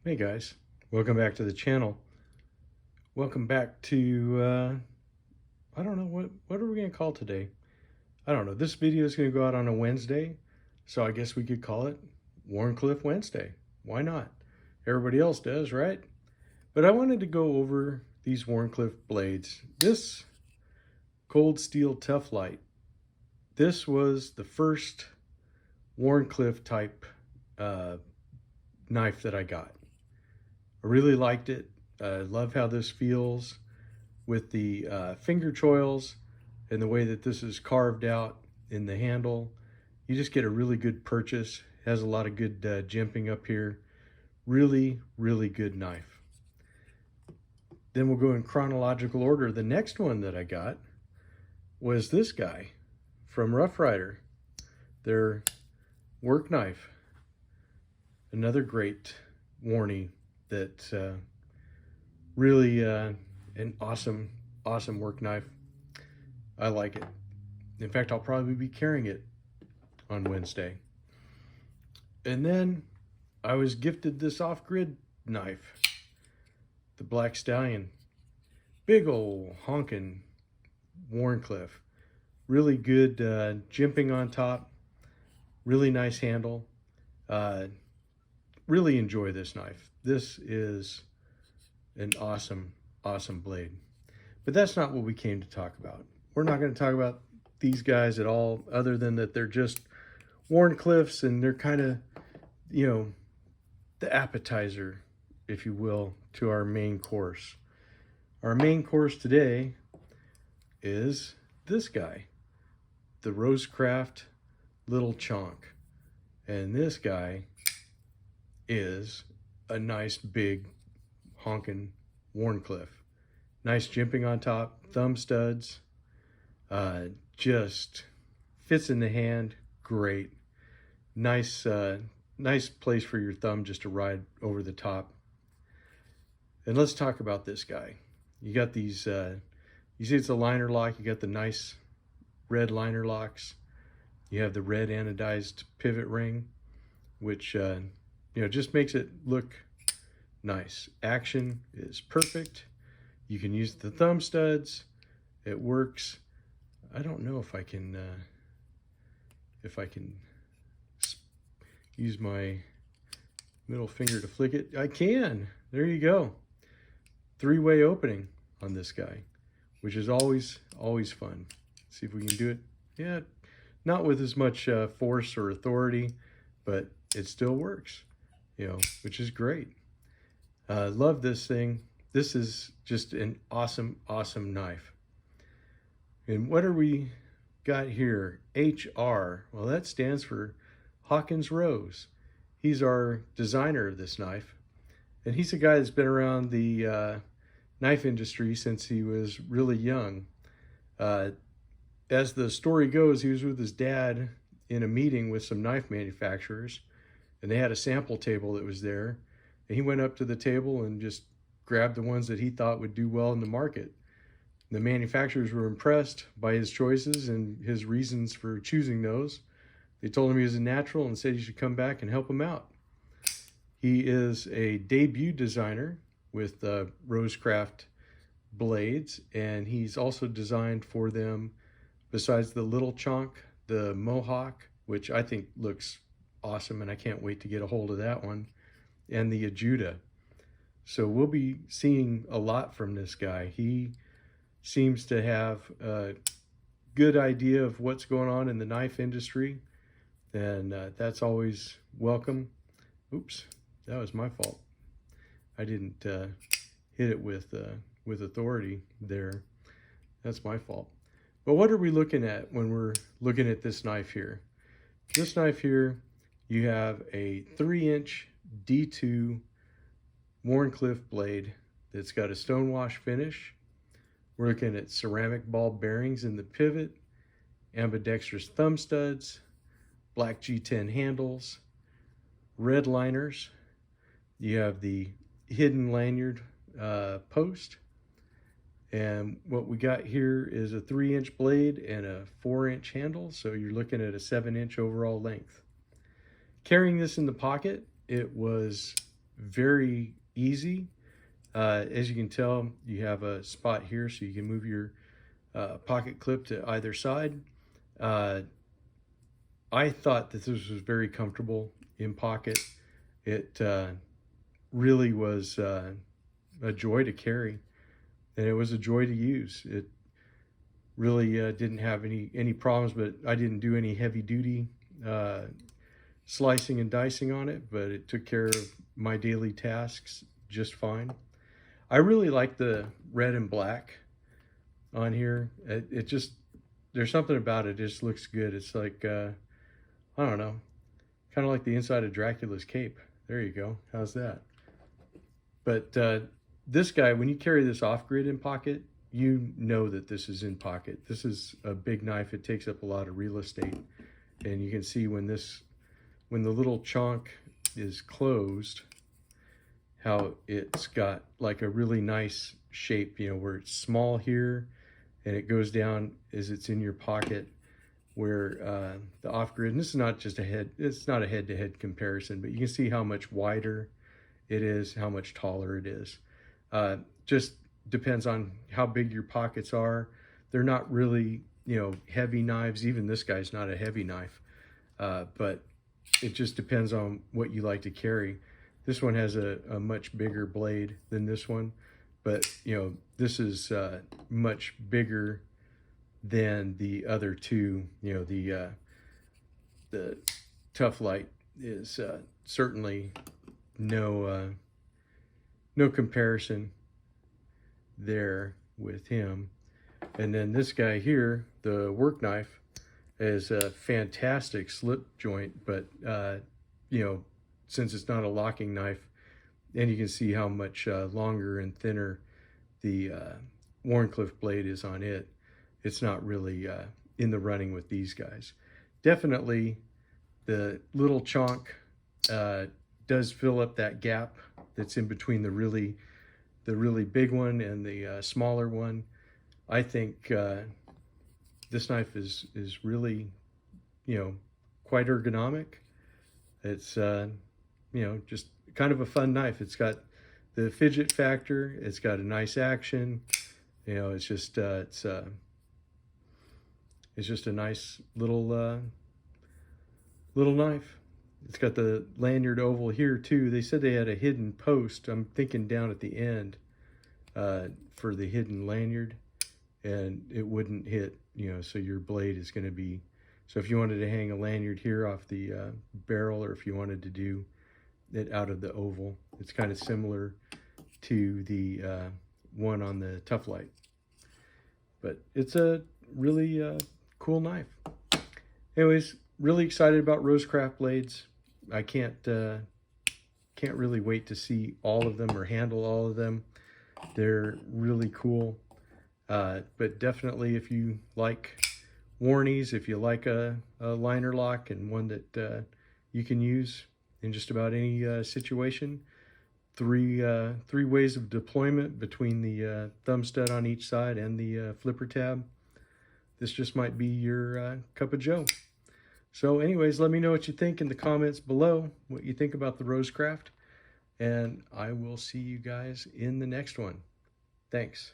Hey guys, welcome back to the channel. Welcome back to, I don't know, what are we going to call today? I don't know. This video is going to go out on a Wednesday, so I guess we could call it Wharncliffe Wednesday. Why not? Everybody else does, right? But I wanted to go over these Wharncliffe blades. This cold steel tough light, this was the first Wharncliffe type knife that I got. I really liked it. I love how this feels with the finger choils and the way that this is carved out in the handle. You just get a really good purchase. It has a lot of good jimping up here. Really, really good knife. Then we'll go in chronological order. The next one that I got was this guy from Rough Rider. Their work knife. Another great warning that really an awesome work knife. I like it. In fact, I'll probably be carrying it on Wednesday. And then I was gifted this off-grid knife, the Black Stallion. Big ol' honkin' Wharncliffe. Really good jimping on top. Really nice handle. Really enjoy this knife. This is an awesome blade. But that's not what we came to talk about. We're not going to talk about these guys at all, other than that they're just Wharncliffes, and they're kind of, you know, the appetizer, if you will, to our main course. Our main course today is this guy, the Rosecraft Little Chonk. And this guy is a nice big honkin' Wharncliffe. Nice jimping on top, thumb studs, just fits in the hand, great. Nice place for your thumb just to ride over the top. And let's talk about this guy. You got these, you see it's a liner lock, you got the nice red liner locks. You have the red anodized pivot ring, which just makes it look nice. Action is perfect. You can use the thumb studs. It works. I don't know if I can use my middle finger to flick it. I can. There you go. Three-way opening on this guy, which is always fun. Let's see if we can do it. Yeah, not with as much force or authority, but it still works, which is great. Love this thing. This is just an awesome knife. And what are we got here? HR. Well, that stands for Hawkins Rose. He's our designer of this knife. And he's a guy that's been around the knife industry since he was really young. As the story goes, he was with his dad in a meeting with some knife manufacturers, and they had a sample table that was there. And he went up to the table and just grabbed the ones that he thought would do well in the market. The manufacturers were impressed by his choices and his reasons for choosing those. They told him he was a natural and said he should come back and help him out. He is a debut designer with Rosecraft blades, and he's also designed for them, besides the Little Chonk, the Mohawk, which I think looks awesome, and I can't wait to get a hold of that one, and the Ajuda. So we'll be seeing a lot from this guy. He seems to have a good idea of what's going on in the knife industry, and that's always welcome. Oops, that was my fault. I didn't hit it with authority there. That's my fault. But what are we looking at when we're looking at this knife here? This knife here, you have a 3-inch D2 Wharncliffe blade that's got a stonewash finish. We're looking at ceramic ball bearings in the pivot, ambidextrous thumb studs, black G10 handles, red liners. You have the hidden lanyard post. And what we got here is a 3-inch blade and a 4-inch handle. So you're looking at a 7-inch overall length. Carrying this in the pocket, it was very easy. As you can tell, you have a spot here so you can move your pocket clip to either side. I thought that this was very comfortable in pocket. It really was a joy to carry, and it was a joy to use. It really didn't have any problems, but I didn't do any heavy duty slicing and dicing on it, but it took care of my daily tasks just fine. I really like the red and black on here. It just, there's something about it, it just looks good. It's like, I don't know, kind of like the inside of Dracula's cape. There you go. How's that? But this guy, when you carry this off-grid in pocket, you know that this is in pocket. This is a big knife. It takes up a lot of real estate. And you can see when the little chonk is closed, how it's got like a really nice shape, you know, where it's small here and it goes down as it's in your pocket, where the off-grid, and this is not just a head, it's not a head-to-head comparison, but you can see how much wider it is, how much taller it is. Just depends on how big your pockets are. They're not really, you know, heavy knives. Even this guy's not a heavy knife, but it just depends on what you like to carry. This one has a much bigger blade than this one, but you know, this is much bigger than the other two. You know, the Tough Light is certainly no comparison there with him. And then this guy here, the work knife, is a fantastic slip joint, but you know, since it's not a locking knife, and you can see how much longer and thinner the Wharncliffe blade is on it, it's not really in the running with these guys. Definitely the Little Chonk does fill up that gap that's in between the really big one and the smaller one. I think this knife is really, you know, quite ergonomic. It's you know, just kind of a fun knife. It's got the fidget factor. It's got a nice action. You know, it's just it's just a nice little knife. It's got the lanyard oval here too. They said they had a hidden post. I'm thinking down at the end for the hidden lanyard, and it wouldn't hit, you know, so your blade is going to be, so if you wanted to hang a lanyard here off the barrel, or if you wanted to do it out of the oval, it's kind of similar to the one on the Tough Light. But it's a really cool knife. Anyways, really excited about Rosecraft blades. I can't really wait to see all of them or handle all of them. They're really cool. But definitely, if you like warnies, if you like a liner lock and one that you can use in just about any situation, three ways of deployment between the thumb stud on each side and the flipper tab, this just might be your cup of joe. So anyways, let me know what you think in the comments below, what you think about the Rosecraft, and I will see you guys in the next one. Thanks.